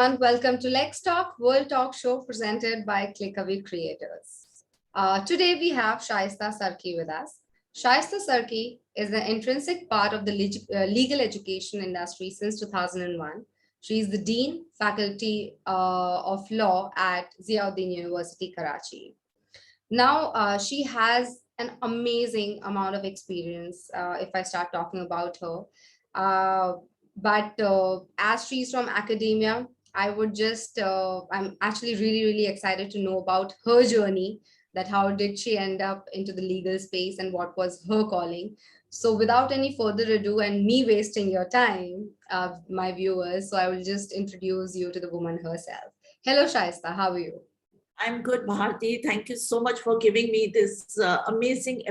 everyone, welcome to LexTalk, World Talk Show presented by Clickaway Creators. Today we have Shaaista Sarki with us. Shaaista Sarki is an intrinsic part of the legal education industry since 2001. She is the Dean, Faculty of Law at Ziauddin University, Karachi. Now, she has an amazing amount of experience if I start talking about her. But as she's from academia, I'm actually really excited to know about her journey, that how did she end up into the legal space and what was her calling. So without any further ado and me wasting your time, my viewers, so I will just introduce you to the woman herself. Hello, Shaaista, how are you? I'm good, Bharti. Thank you so much for giving me this amazing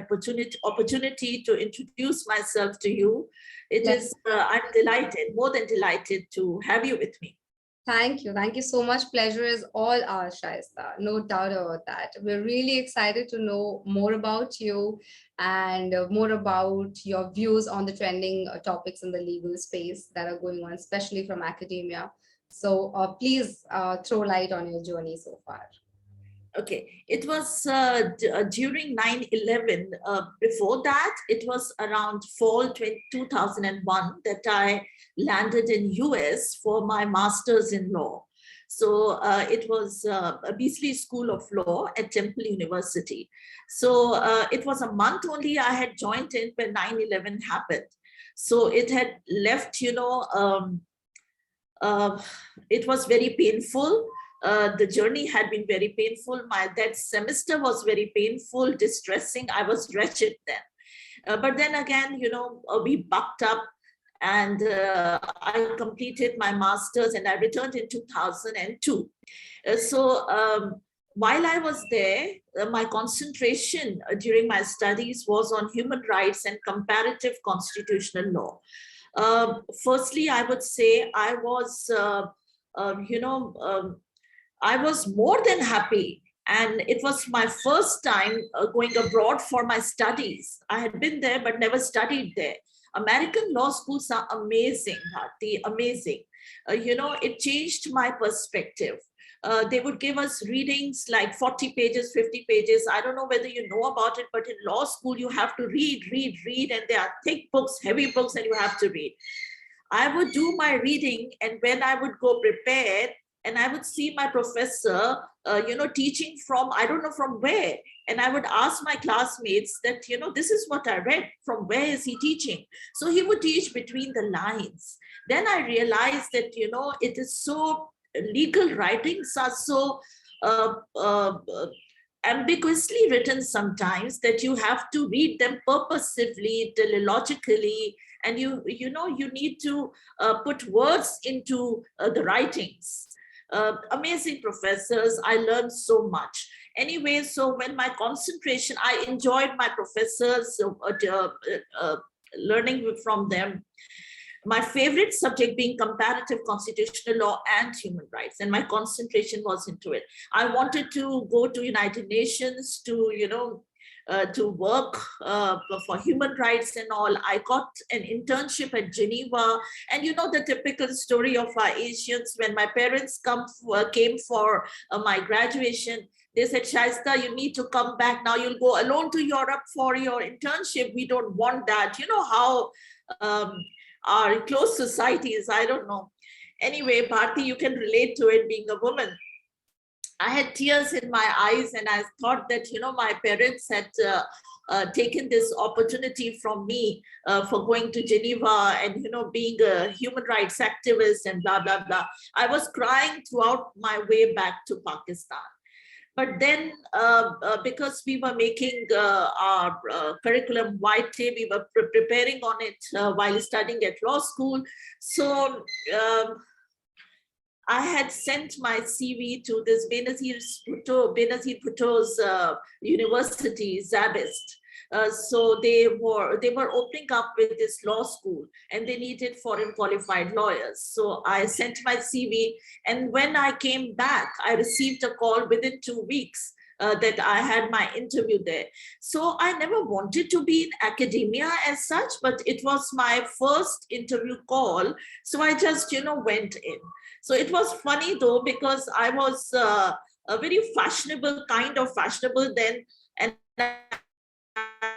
opportunity to introduce myself to you. I'm delighted, more than delighted to have you with me. Thank you. Thank you so much. Pleasure is all ours, Shaaista. No doubt about that. We're really excited to know more about you and more about your views on the trending topics in the legal space that are going on, especially from academia. So please throw light on your journey so far. Okay, it was during 9/11. Before that, it was around fall 2001 that I landed in US for my master's in law. So it was a Beasley School of Law at Temple University. So it was a month only I had joined in when 9/11 happened. So it had left, it was very painful. The journey had been very painful. That semester was very painful, distressing. I was wretched then. But then again, we bucked up and I completed my master's and I returned in 2002. While I was there, my concentration during my studies was on human rights and comparative constitutional law. Firstly, I would say I was, I was more than happy, and it was my first time going abroad for my studies. I had been there but never studied there. American law schools are amazing, Bharti, amazing. It changed my perspective. They would give us readings like 40 pages, 50 pages. I don't know whether you know about it, but in law school, you have to read, and there are thick books, heavy books, and you have to read. I would do my reading, and when I would go prepared, and I would see my professor, teaching from, I don't know from where. And I would ask my classmates that, this is what I read, from where is he teaching? So he would teach between the lines. Then I realized that, it is so, legal writings are so ambiguously written sometimes that you have to read them purposively, teleologically, and you need to put words into the writings. Amazing professors. I learned so much. Anyway, so when my concentration, I enjoyed my professors, learning from them. My favorite subject being comparative constitutional law and human rights, and my concentration was into it. I wanted to go to United Nations to work for human rights and all. I got an internship at Geneva, and the typical story of our Asians. When my parents came for my graduation, they said, Shaaista, you need to come back now. You'll go alone to Europe for your internship. We don't want that. You know how our closed societies, I don't know. Anyway, Bharti, you can relate to it being a woman. I had tears in my eyes, and I thought that, my parents had taken this opportunity from me for going to Geneva and, being a human rights activist and blah, blah, blah. I was crying throughout my way back to Pakistan. But then, because we were making our curriculum vitae, we were preparing on it while studying at law school. So I had sent my CV to this Benazir Bhutto's university, Zabist. So they were opening up with this law school, and they needed foreign qualified lawyers. So I sent my CV, and when I came back, I received a call within 2 weeks that I had my interview there. So I never wanted to be in academia as such, but it was my first interview call. So I just, went in. So it was funny though, because I was a very fashionable, kind of fashionable then. And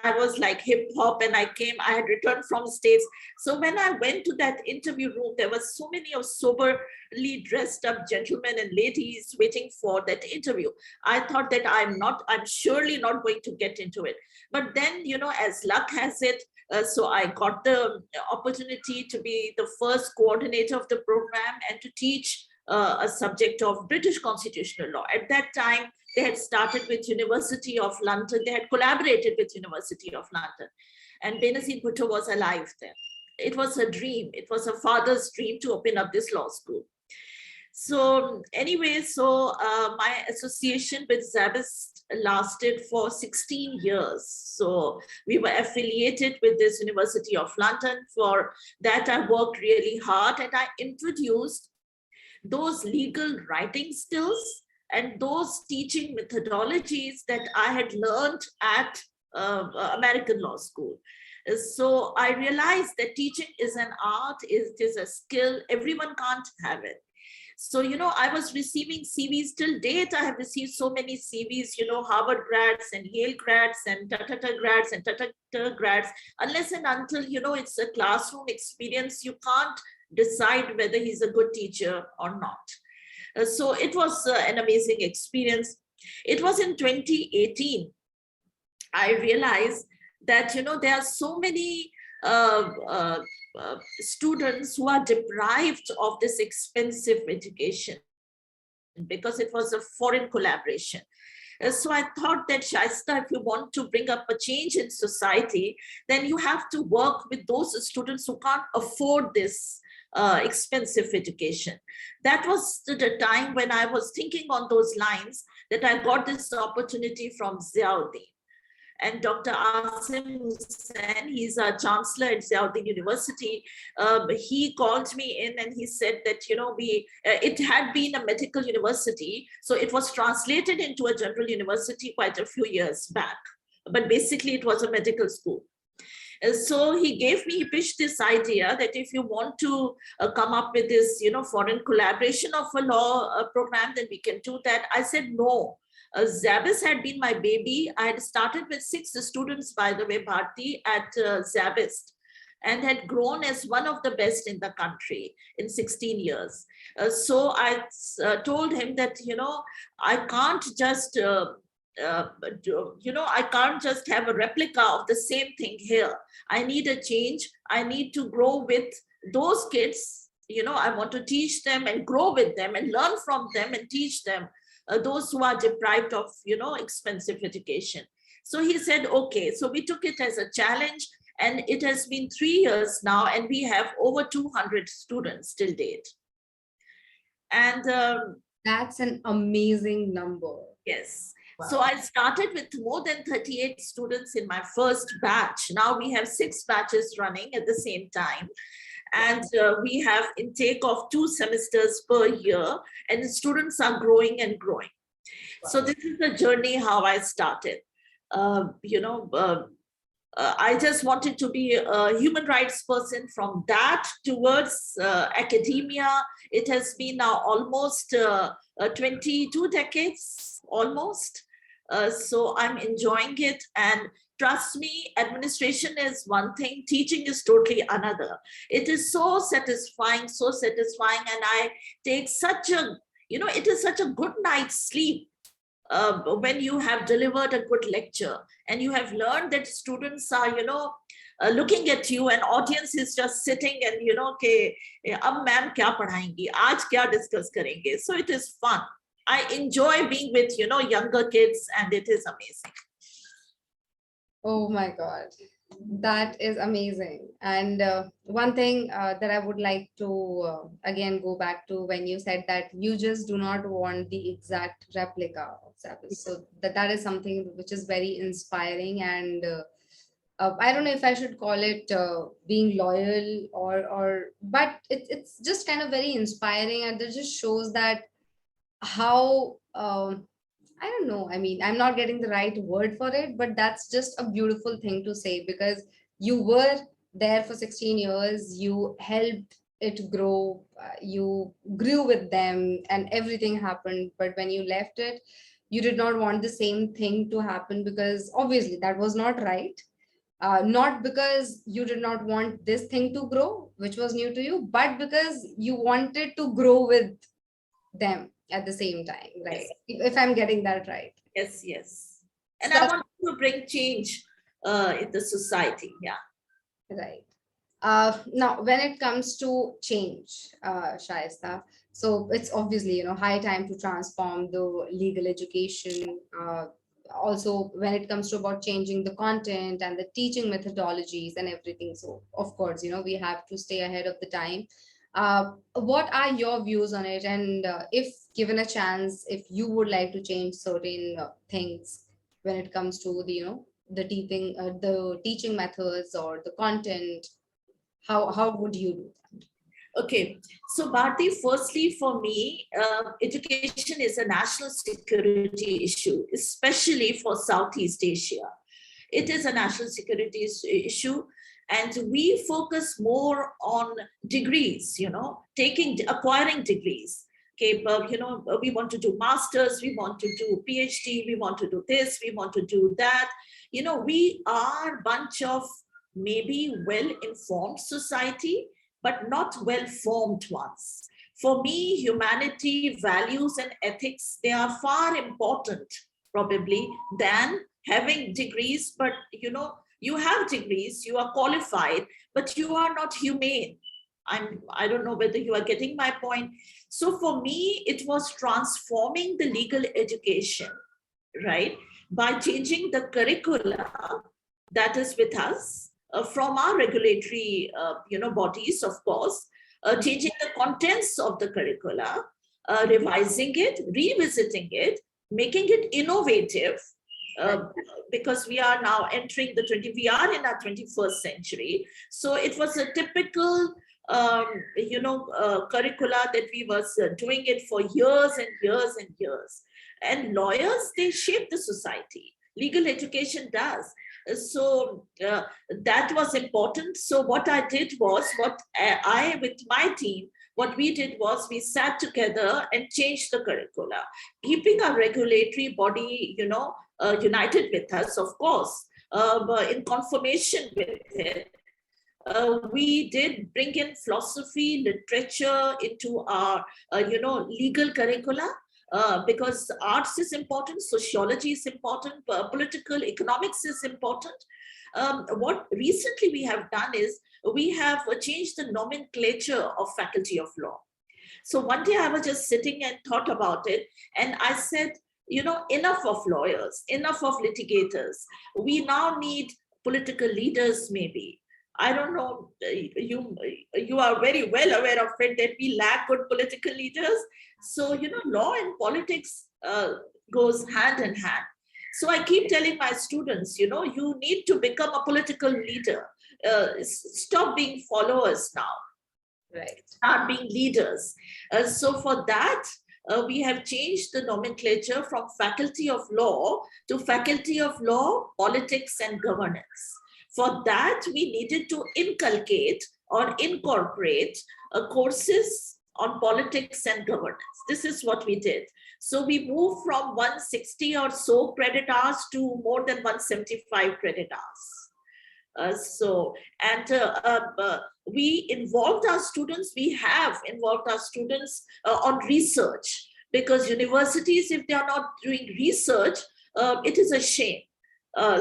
I was like hip hop, and I had returned from States. So when I went to that interview room, there were so many of soberly dressed up gentlemen and ladies waiting for that interview. I thought that I'm surely not going to get into it. But then, as luck has it, so I got the opportunity to be the first coordinator of the program and to teach a subject of British constitutional law. At that time, they had started with University of London. They had collaborated with University of London. And Benazir Bhutto was alive then. It was a dream. It was a father's dream to open up this law school. So anyway, my association with Zabist lasted for 16 years. So we were affiliated with this University of London. For that, I worked really hard, and I introduced those legal writing skills and those teaching methodologies that I had learned at American law school. So I realized that teaching is an art, it is a skill, everyone can't have it. So, I was receiving CVs till date. I have received so many CVs, Harvard grads and Yale grads and ta-ta-ta grads and ta-ta-ta grads. Unless and until, it's a classroom experience, you can't decide whether he's a good teacher or not. So it was an amazing experience. It was in 2018, I realized that, there are so many students who are deprived of this expensive education because it was a foreign collaboration. So I thought that, Shaaista, if you want to bring up a change in society, then you have to work with those students who can't afford this expensive education. That was the time when I was thinking on those lines that I got this opportunity from Ziauddin. And Dr. Asim Hussain, he's a chancellor at Ziauddin University. He called me in and he said that, it had been a medical university. So it was translated into a general university quite a few years back. But basically it was a medical school. So he pitched this idea that if you want to come up with this, foreign collaboration of a law program, then we can do that. I said, no. Zabist had been my baby. I had started with 6 students, by the way, Bharti, at Zabist, and had grown as one of the best in the country in 16 years. So I told him that, I can't just, I can't just have a replica of the same thing here. I need a change. I need to grow with those kids. I want to teach them and grow with them and learn from them and teach them. Those who are deprived of, expensive education. So he said, okay. So we took it as a challenge, and it has been 3 years now, and we have over 200 students till date. And that's an amazing number. Yes. Wow. So I started with more than 38 students in my first batch. Now we have 6 batches running at the same time. And we have intake of 2 semesters per year, and the students are growing and growing. Wow. So this is the journey how I started. I just wanted to be a human rights person. From that towards academia, it has been now almost 22 decades, almost. So I'm enjoying it, and trust me, administration is one thing, teaching is totally another. It is so satisfying, and I take such a, it is such a good night's sleep when you have delivered a good lecture and you have learned that students are, looking at you, and audience is just sitting and, okay, ab ma'am kya padhayengi, aaj kya discuss karenge. So it is fun. I enjoy being with, younger kids, and it is amazing. Oh my God, that is amazing. And one thing that I would like to again go back to when you said that you just do not want the exact replica of Zabist. So that is something which is very inspiring, and I don't know if I should call it being loyal but it's just kind of very inspiring, and it just shows that how I don't know. I mean, I'm not getting the right word for it, but that's just a beautiful thing to say because you were there for 16 years, you helped it grow, you grew with them, and everything happened. But when you left it, you did not want the same thing to happen because obviously that was not right. Not because you did not want this thing to grow, which was new to you, but because you wanted to grow with them at the same time, right? Yes, If I'm getting that right. yes, yes. So And I that's want to bring change in the society. Yeah. right. Now, when it comes to change, Shaista, so it's obviously, high time to transform the legal education. Also, when it comes to about changing the content and the teaching methodologies and everything. So, of course, we have to stay ahead of the time. What are your views on it? And if given a chance, if you would like to change certain things when it comes to the teaching methods or the content, how would you do that? Okay, so Bharti, firstly, for me, education is a national security issue, especially for Southeast Asia. It is a national security issue, and we focus more on degrees, acquiring degrees. Okay, but we want to do masters, we want to do PhD, we want to do this, we want to do that. We are a bunch of maybe well-informed society, but not well-formed ones. For me, humanity, values, and ethics, they are far important, probably, than having degrees. But, you have degrees, you are qualified, but you are not humane. I don't know whether you are getting my point. So for me, it was transforming the legal education, right? By changing the curricula that is with us, from our regulatory, bodies, of course, changing the contents of the curricula, revising it, revisiting it, making it innovative, because we are now entering we are in our 21st century. So it was a typical, curricula that we was doing it for years and years and years. And lawyers, they shape the society. Legal education does. So that was important. So what I did was, with my team, what we did was we sat together and changed the curricula, keeping our regulatory body, united with us, of course, but in confirmation with it. We did bring in philosophy, literature into our, legal curricula. Because arts is important, sociology is important, political economics is important. What recently we have done is we have changed the nomenclature of Faculty of Law. So one day I was just sitting and thought about it, and I said, enough of lawyers, enough of litigators. We now need political leaders, maybe. I don't know, you are very well aware of it, that we lack good political leaders. So, law and politics goes hand in hand. So I keep telling my students, you need to become a political leader. Stop being followers now. Right. Start being leaders. So for that, we have changed the nomenclature from Faculty of Law to Faculty of Law, Politics and Governance. For that, we needed to inculcate or incorporate courses on politics and governance. This is what we did. So we moved from 160 or so credit hours to more than 175 credit hours. We involved our students, we have involved our students on research, because universities, if they are not doing research, it is a shame.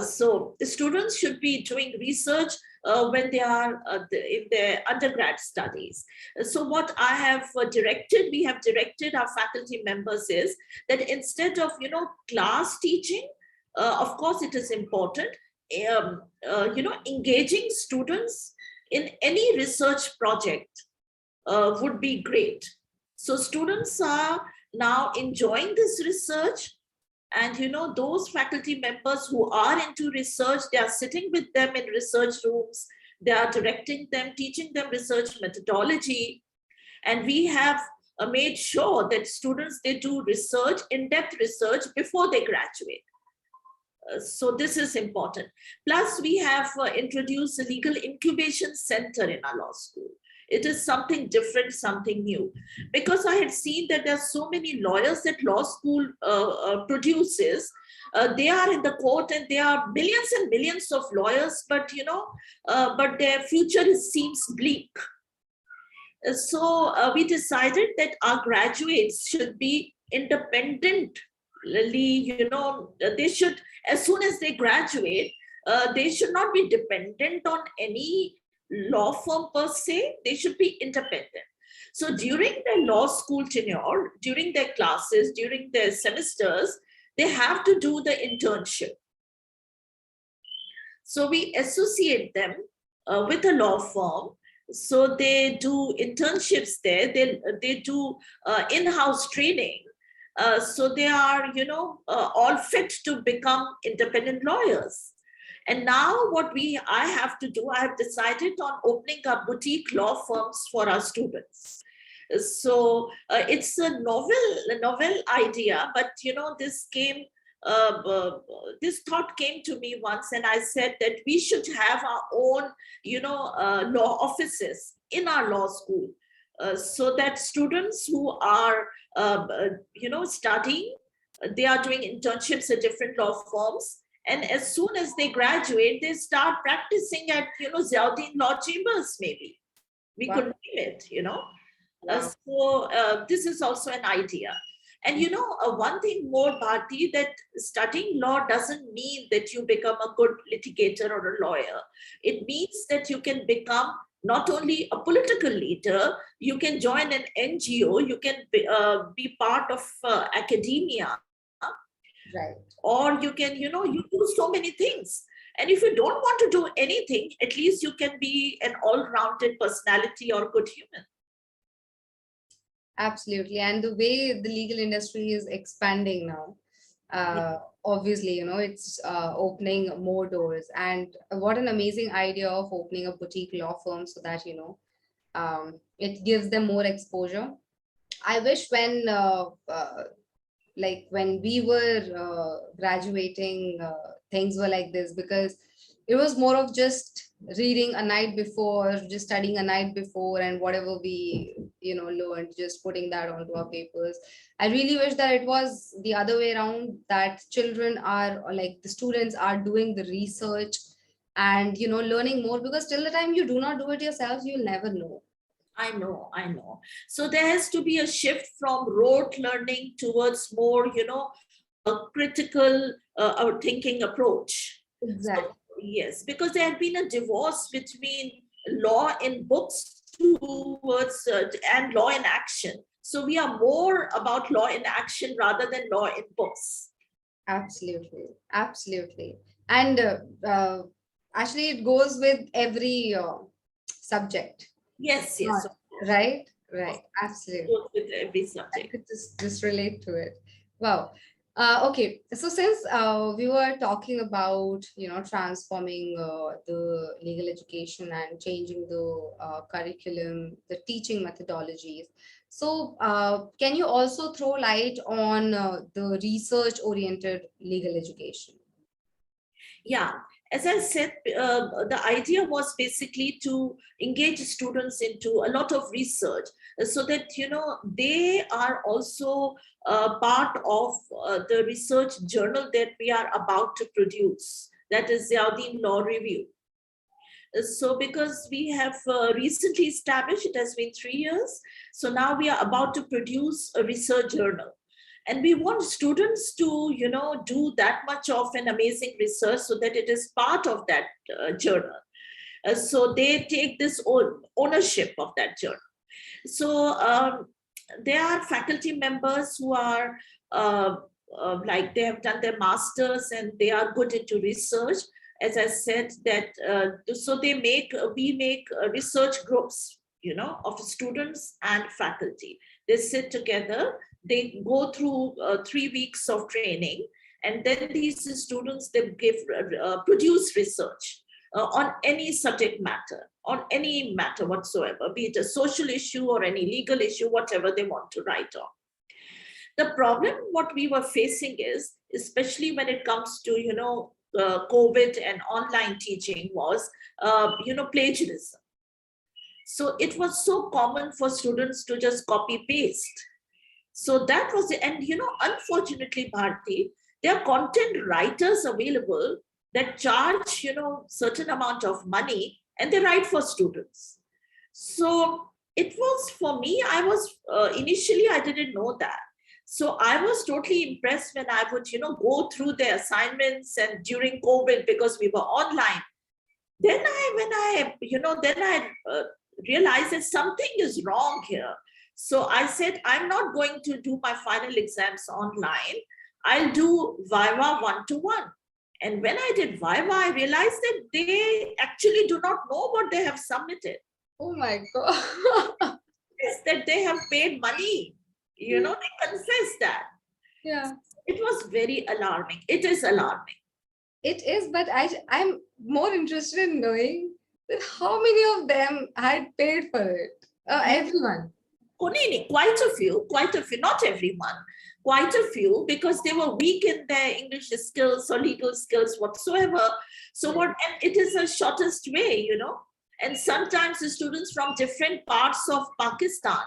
So the students should be doing research when they are in their undergrad studies. So what I have we have directed our faculty members is that instead of, class teaching, of course it is important, engaging students in any research project would be great. So students are now enjoying this research. And those faculty members who are into research, they are sitting with them in research rooms, they are directing them, teaching them research methodology. And we have made sure that students, they do research, in-depth research before they graduate. So this is important. Plus, we have introduced a legal incubation center in our law school. It is something different, something new, because I had seen that there are so many lawyers that law school produces. They are in the court and there are millions and millions of lawyers, but but their future seems bleak. So we decided that our graduates should be independently, they should, as soon as they graduate, they should not be dependent on any law firm per se. They should be independent. So during their law school tenure, during their classes, during their semesters, they have to do the internship. So we associate them with a law firm. So they do internships there. They do in-house training. So they are, all fit to become independent lawyers. And now what I have to do, I have decided on opening up boutique law firms for our students. So it's a novel idea, but this thought came to me once, and I said that we should have our own, law offices in our law school, so that students who are, studying, they are doing internships at different law firms. And as soon as they graduate, they start practicing at, Ziauddin Law Chambers, maybe. We could name it, So this is also an idea. And one thing more, Bharti, that studying law doesn't mean that you become a good litigator or a lawyer. It means that you can become not only a political leader, you can join an NGO, you can be part of academia. Right. Or you can, you do so many things. And if you don't want to do anything, at least you can be an all-rounded personality or good human. Absolutely. And the way the legal industry is expanding now, obviously, it's opening more doors. And what an amazing idea of opening a boutique law firm so that, it gives them more exposure. I wish when we were graduating, things were like this, because it was more of just reading a night before, just studying a night before, and whatever we learned, just putting that onto our papers. I really wish that it was the other way around, that children are, or like the students are doing the research and learning more, because till the time you do not do it yourselves, you'll never know. I know. So there has to be a shift from rote learning towards more, a critical thinking approach. Exactly. So, yes, because there had been a divorce between law in books towards and law in action. So we are more about law in action rather than law in books. Absolutely. And actually, it goes with every subject. Yes. Right. Absolutely. With every subject. I could just relate to it. Wow. Okay. So since we were talking about, transforming the legal education and changing the curriculum, the teaching methodologies. So can you also throw light on the research-oriented legal education? Yeah. As I said, the idea was basically to engage students into a lot of research so that, they are also part of the research journal that we are about to produce. That is Ziauddin Law Review. So because we have recently established, it has been 3 years. So now we are about to produce a research journal. And we want students to, do that much of an amazing research so that it is part of that journal. So they take this ownership of that journal. So there are faculty members who are like they have done their masters and they are good into research. As I said, that so we make research groups, of students and faculty. They sit together. They go through 3 weeks of training, and then these students, they produce research. on any subject matter, on any matter whatsoever, be it a social issue or any legal issue, whatever they want to write on. The problem, what we were facing is, especially when it comes to, COVID and online teaching was, plagiarism. So it was so common for students to just copy paste. So that was it. And, unfortunately, Bharti, there are content writers available that charge, certain amount of money and they write for students. So it was for me, I was initially, I didn't know that. So I was totally impressed when I would, go through the assignments and during COVID, because we were online. Then I realized that something is wrong here. So I said, I'm not going to do my final exams online. I'll do Viva one-to-one. And when I did Viva, I realized that they actually do not know what they have submitted. Oh my God. It's that they have paid money. They confess that. Yeah. It was very alarming. It is alarming. It is, but I'm more interested in knowing that how many of them had paid for it. Everyone. Quite a few, not everyone, quite a few, because they were weak in their English skills or legal skills whatsoever. So and it is the shortest way, and sometimes the students from different parts of Pakistan.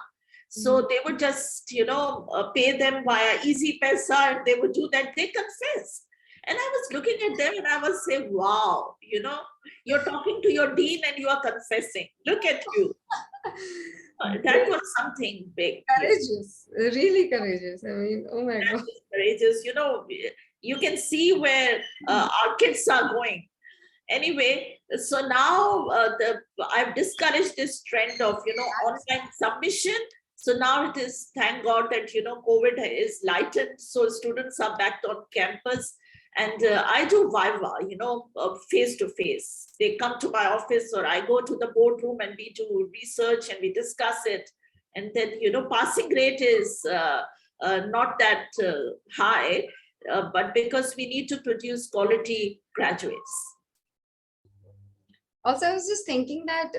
So they would just, pay them via Easy Pesa, and they would do that. They confess. And I was looking at them and I was saying, wow, you're talking to your dean and you are confessing. Look at you. That was something big. Courageous, really courageous. I mean, oh my God. Courageous. You can see where our kids are going. Anyway, so now I've discouraged this trend of, online submission. So now it is, thank God that, COVID is lightened. So students are back on campus. And I do Viva, face to face. They come to my office or I go to the boardroom and we do research and we discuss it. And then, passing rate is not that high, but because we need to produce quality graduates. Also, I was just thinking that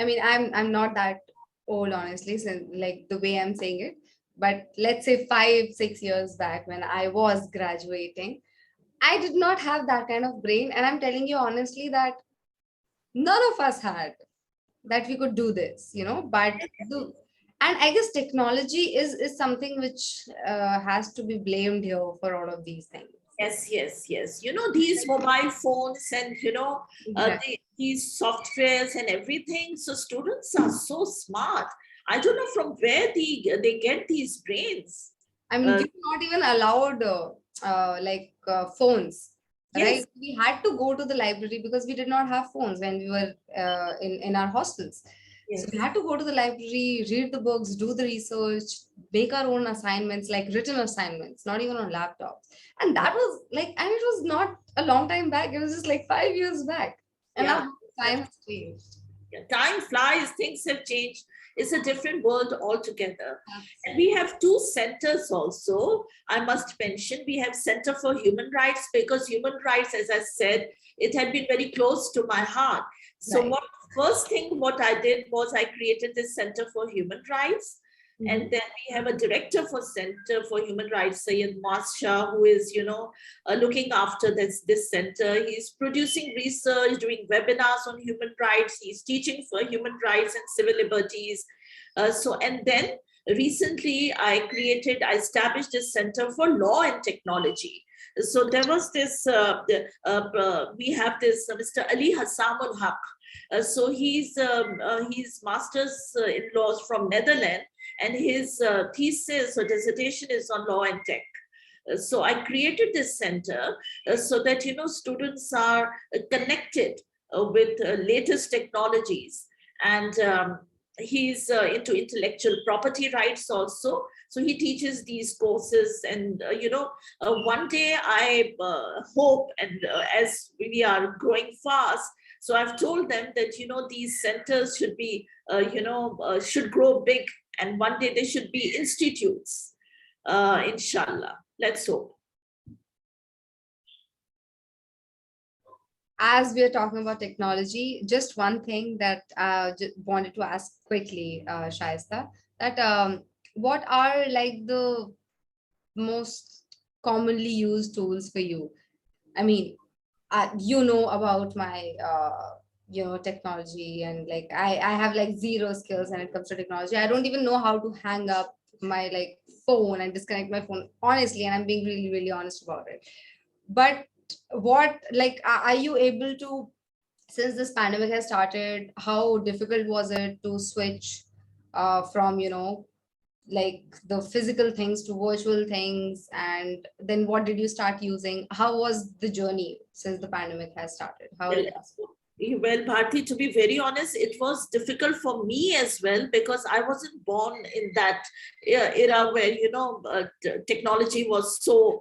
I'm not that old, honestly, so like the way I'm saying it. But let's say 5-6 years back when I was graduating, I did not have that kind of brain. And I'm telling you honestly that none of us had that we could do this, but and I guess technology is something which has to be blamed here for all of these things. Yes. These mobile phones and, these softwares and everything. So students are so smart. I don't know from where they get these brains. I mean, we were not even allowed phones, Yes. right? We had to go to the library because we did not have phones when we were in our hostels. Yes. So we had to go to the library, read the books, do the research, make our own assignments, like written assignments, not even on laptops. And that was and it was not a long time back. It was just like 5 years back. And now time has changed. Time flies, things have changed. It's a different world altogether. And we have 2 centers also. I must mention, we have Center for Human Rights, because human rights, as I said, it had been very close to my heart. So first thing what I did was I created this Center for Human Rights. And then we have a director for Center for Human Rights, Syed Masha, who is, looking after this center. He's producing research, doing webinars on human rights. He's teaching for human rights and civil liberties. And then recently I established this Center for Law and Technology. So there was this, we have this Mr. Ali Hassamul Haq. So he's master's in laws from Netherlands, and his thesis or dissertation is on law and tech. So I created this center so that, students are connected with latest technologies. And he's into intellectual property rights also. So he teaches these courses. And, one day I hope, and as we are growing fast, so I've told them that, these centers should be, should grow big. And one day they should be institutes, inshallah. Let's hope. as we are talking about technology, just one thing that I wanted to ask quickly, Shaista, that what are like the most commonly used tools for you? I mean, you know about my technology, and like I have like zero skills when it comes to technology. I don't even know how to hang up my like phone and disconnect my phone, honestly, and I'm being really, really honest about it. But what, like, are you able to, since this pandemic has started, how difficult was it to switch from like the physical things to virtual things, and then what did you start using? How was the journey since the pandemic has started? How Well, it was? well, Bharti, to be very honest, it was difficult for me as well because I wasn't born in that era where, technology was so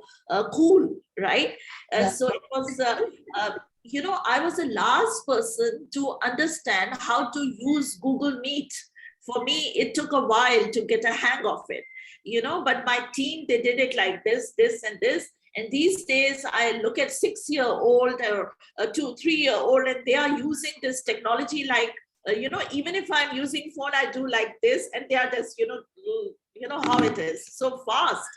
cool, right? Yeah. So it was, I was the last person to understand how to use Google Meet. For me, it took a while to get a hang of it, but my team, they did it like this, and this. And these days, I look at 6-year-old or a 2-3-year-old, and they are using this technology like, even if I'm using phone, I do like this, and they are just, how it is, so fast.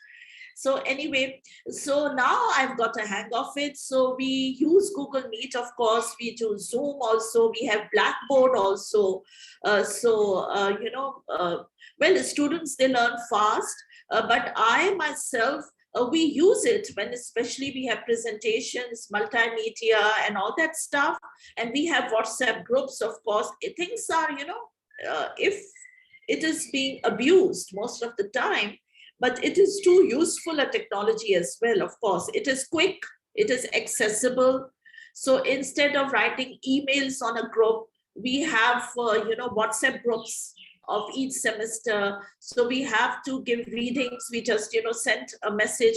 So anyway, so now I've got a hang of it. So we use Google Meet, of course. We do Zoom also. We have Blackboard also. Well, the students, they learn fast. But I myself, we use it when especially we have presentations, multimedia and all that stuff. And we have WhatsApp groups, of course. Things are, if it is being abused most of the time, but it is too useful a technology as well, of course. It is quick, it is accessible. So instead of writing emails on a group, we have, WhatsApp groups of each semester. So we have to give readings. We just, send a message.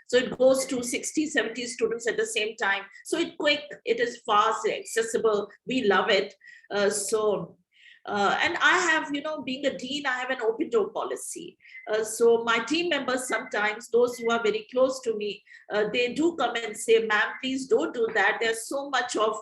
So it goes to 60, 70 students at the same time. So it's quick, it is fast, accessible. We love it. And I have, being a dean, I have an open door policy. So my team members, sometimes those who are very close to me, they do come and say, ma'am, please don't do that. There's so much of,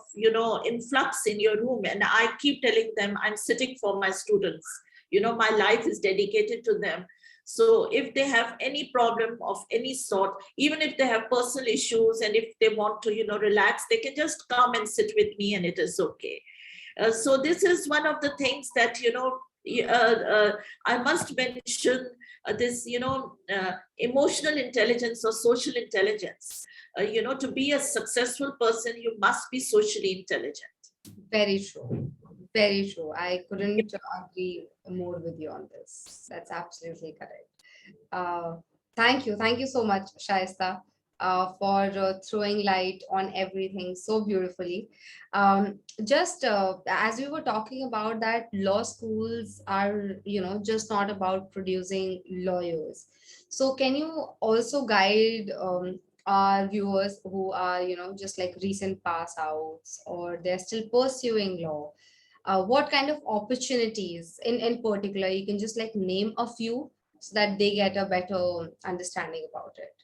influx in your room. And I keep telling them I'm sitting for my students. My life is dedicated to them. So if they have any problem of any sort, even if they have personal issues, and if they want to, relax, they can just come and sit with me and it is okay. So this is one of the things that, I must mention, this, emotional intelligence or social intelligence. To be a successful person, you must be socially intelligent. Very true. Very true. I couldn't agree more with you on this. That's absolutely correct. Thank you. Thank you so much, Shaista, for throwing light on everything so beautifully. Just as we were talking about that, law schools are, just not about producing lawyers. So can you also guide our viewers who are, just like recent pass outs, or they're still pursuing law? What kind of opportunities in particular, you can just like name a few so that they get a better understanding about it?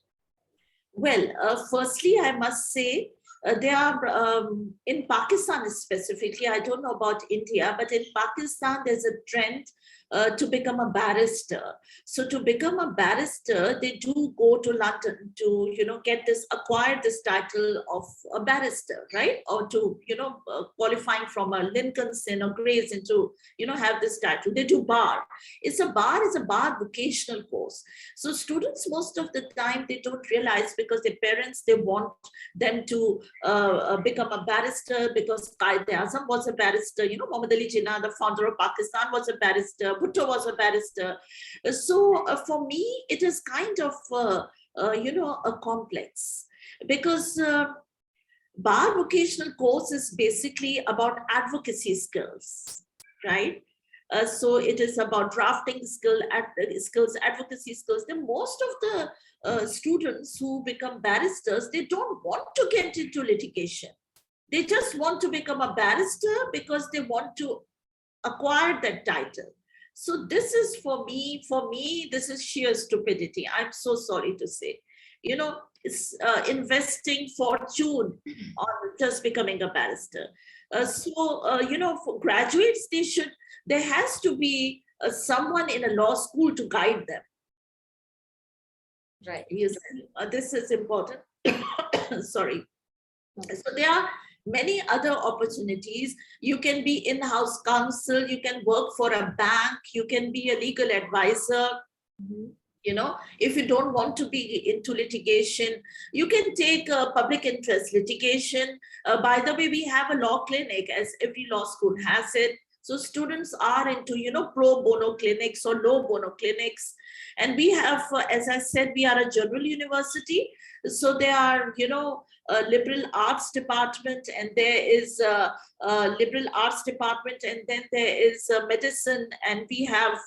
Well, firstly, I must say, there are, in Pakistan specifically, I don't know about India, but in Pakistan, there's a trend to become a barrister. So to become a barrister, they do go to London to, acquire this title of a barrister, right? Or to, qualifying from a Lincoln's Inn or Gray's Inn to, have this title. They do bar. It's a bar vocational course. So students, most of the time, they don't realize, because their parents, they want them to become a barrister, because Qaid-e-Azam was a barrister, Muhammad Ali Jinnah, the founder of Pakistan, was a barrister, Bhutto was a barrister. So for me, it is kind of, a complex, because bar vocational course is basically about advocacy skills, right? So it is about drafting skills, advocacy skills. Then most of the students who become barristers, they don't want to get into litigation. They just want to become a barrister because they want to acquire that title. So this is, for me, this is sheer stupidity. I'm so sorry to say. investing fortune on just becoming a barrister. For graduates, there has to be someone in a law school to guide them. Right. This is important. Sorry. So there are many other opportunities. You can be in-house counsel, you can work for a bank, you can be a legal advisor. If you don't want to be into litigation, you can take public interest litigation. By the way, we have a law clinic, as every law school has it. So students are into, pro bono clinics or low bono clinics. And we have, as I said, we are a general university. So there are, a liberal arts department, and there is a liberal arts department, and then there is medicine, and we have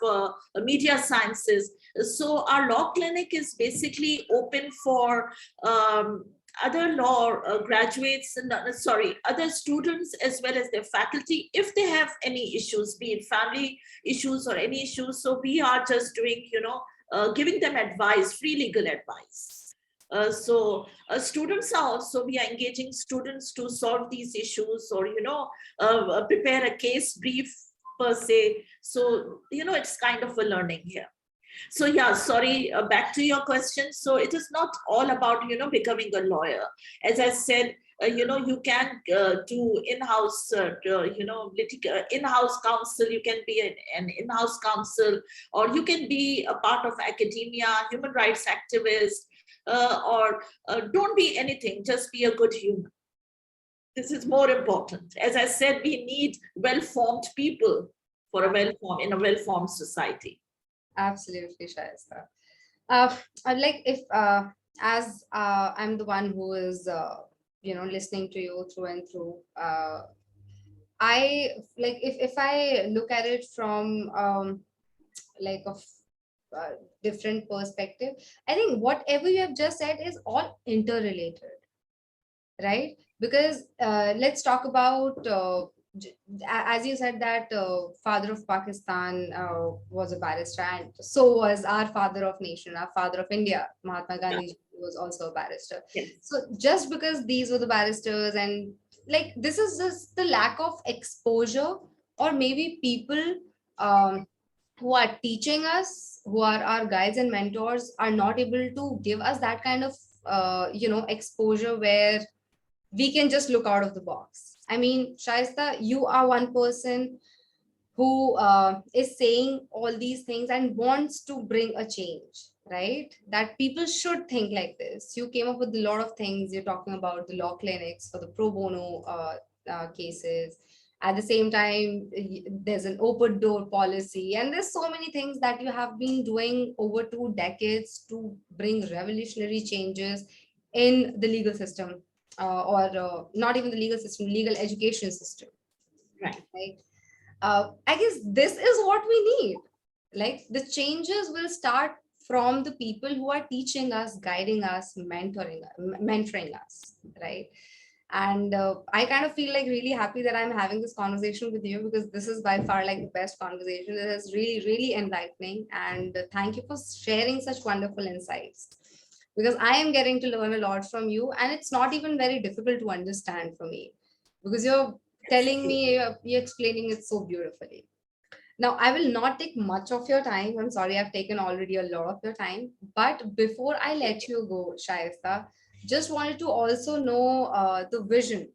media sciences. So our law clinic is basically open for other law graduates, other students, as well as their faculty, if they have any issues, be it family issues or any issues. So we are just doing, giving them advice, free legal advice. Students are also, we are engaging students to solve these issues, or, prepare a case brief per se. So, it's kind of a learning here. So yeah, sorry, back to your question. So it is not all about, becoming a lawyer. As I said, you can do in-house, in-house counsel, you can be an in-house counsel, or you can be a part of academia, human rights activist, or don't be anything, just be a good human. This is more important. As I said, we need well-formed people in a well-formed society. Absolutely, Shaaista. I'd like, if as I'm the one who is listening to you through and through, I like, if I look at it from like a different perspective, I think whatever you have just said is all interrelated, right? Because let's talk about as you said that father of Pakistan was a barrister, and so was our father of nation, our father of India, Mahatma Gandhi was also a barrister. Yes. So just because these were the barristers, and like, this is just the lack of exposure, or maybe people who are teaching us, who are our guides and mentors, are not able to give us that kind of exposure where we can just look out of the box. I mean, Shaaista, you are one person who is saying all these things and wants to bring a change, right? That people should think like this. You came up with a lot of things. You're talking about the law clinics for the pro bono cases. At the same time, there's an open door policy, and there's so many things that you have been doing over 2 decades to bring revolutionary changes in the legal system. Or not even the legal system, legal education system. Right. I guess this is what we need. Like, the changes will start from the people who are teaching us, guiding us, mentoring us, right? And I kind of feel like really happy that I'm having this conversation with you, because this is by far like the best conversation. It is really, really enlightening. And thank you for sharing such wonderful insights, because I am getting to learn a lot from you, and it's not even very difficult to understand for me, because you're telling me, you're explaining it so beautifully. Now, I will not take much of your time. I'm sorry, I've taken already a lot of your time. But before I let you go, Shaaista, just wanted to also know the vision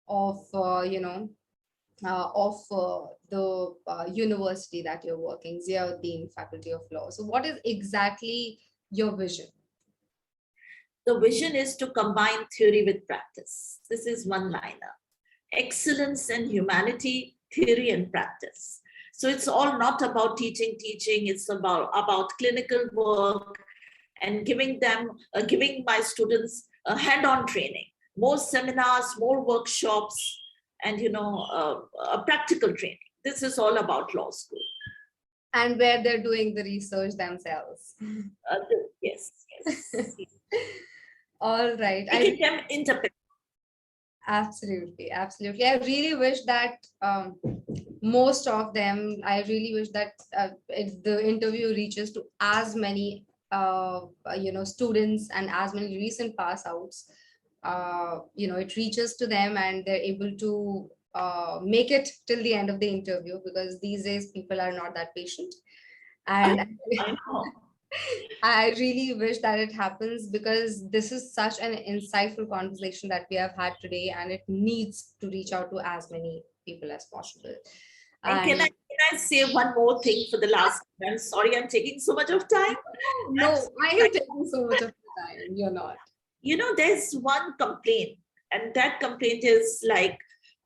of, the university that you're working, Ziauddin Faculty of Law. So what is exactly your vision? The vision is to combine theory with practice. This is one-liner. Excellence and humanity, theory and practice. So it's all not about teaching. It's about clinical work, and giving my students a hand-on training, more seminars, more workshops, and a practical training. This is all about law school. And where they're doing the research themselves. Yes. All right. Making them independent. Absolutely. I really wish that most of them, I really wish that the interview reaches to as many students and as many recent pass outs, it reaches to them and they're able to make it till the end of the interview, because these days people are not that patient. And I know. I really wish that it happens, because this is such an insightful conversation that we have had today, and it needs to reach out to as many people as possible. And can I say one more thing for the last time? I'm sorry, I'm taking so much of time. No, I am taking so much of your time. You're not. There's one complaint, and that complaint is like,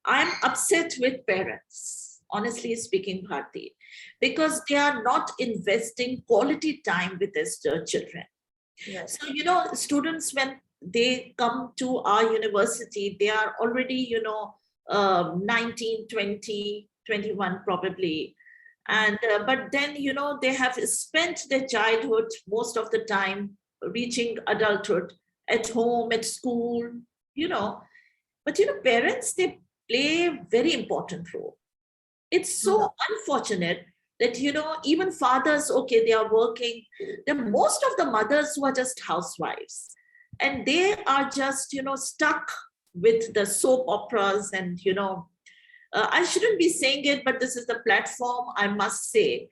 I'm upset with parents, honestly speaking, Bharti, because they are not investing quality time with their children. Yes. So, students, when they come to our university, they are already, 19, 20, 21 probably. And but then, they have spent their childhood most of the time reaching adulthood at home, at school, you know. But, parents, they play a very important role. It's so unfortunate that, even fathers, okay, they are working. There are most of the mothers who are just housewives, and they are just, stuck with the soap operas and, I shouldn't be saying it, but this is the platform, I must say.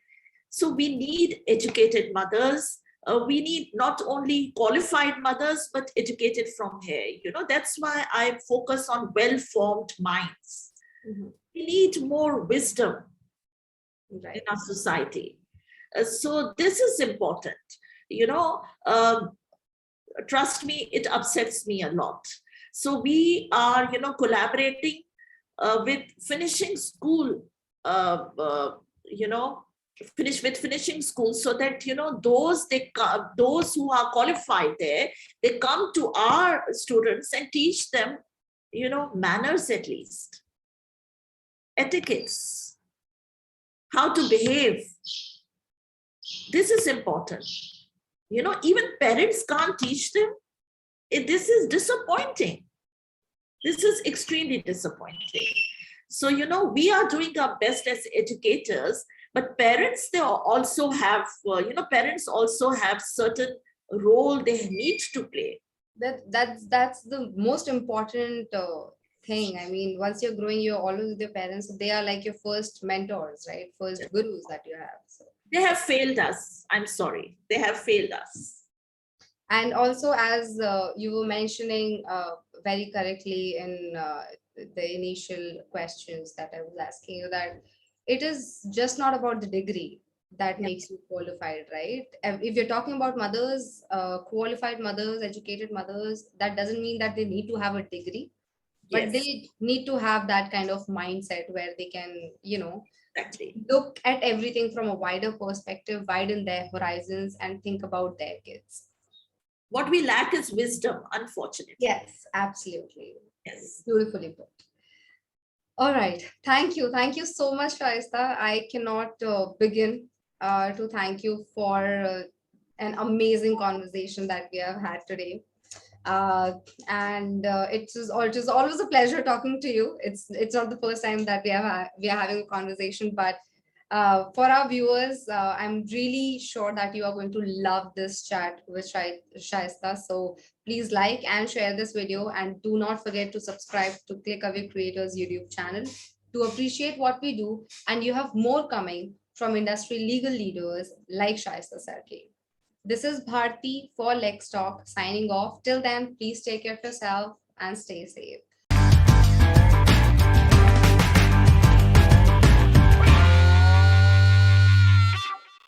So we need educated mothers. We need not only qualified mothers, but educated from here. That's why I focus on well-formed minds. Mhm. We need more wisdom Right. in our society. So this is important. Trust me, it upsets me a lot. So we are, collaborating with finishing school, finishing school, so that those who are qualified there, they come to our students and teach them, manners, at least etiquettes, how to behave. This is important. Even parents can't teach them. This is disappointing. This is extremely disappointing. So, we are doing our best as educators, but parents, they also have, parents also have certain role they need to play. That's the most important thing. I mean, once you're growing, you're always with your parents. They are like your first mentors, right? First gurus that you have. So. They have failed us. I'm sorry. They have failed us. And also, as you were mentioning very correctly in the initial questions that I was asking you, that it is just not about the degree that makes you qualified, right? If you're talking about mothers, qualified mothers, educated mothers, that doesn't mean that they need to have a degree, but they need to have that kind of mindset where they can, Exactly. look at everything from a wider perspective, widen their horizons, and think about their kids. What we lack is wisdom, unfortunately. Yes, absolutely. Yes. Beautifully put. All right. Thank you. Thank you so much, Shaaista. I cannot begin to thank you for an amazing conversation that we have had today. And it is always a pleasure talking to you. It's not the first time that we are having a conversation, but for our viewers, I'm really sure that you are going to love this chat with Shaaista. So please like and share this video, and do not forget to subscribe to ClickAway Creators YouTube channel to appreciate what we do. And you have more coming from industry legal leaders like Shaaista Sarki. This is Bharti for LexTalk signing off. Till then, please take care of yourself and stay safe.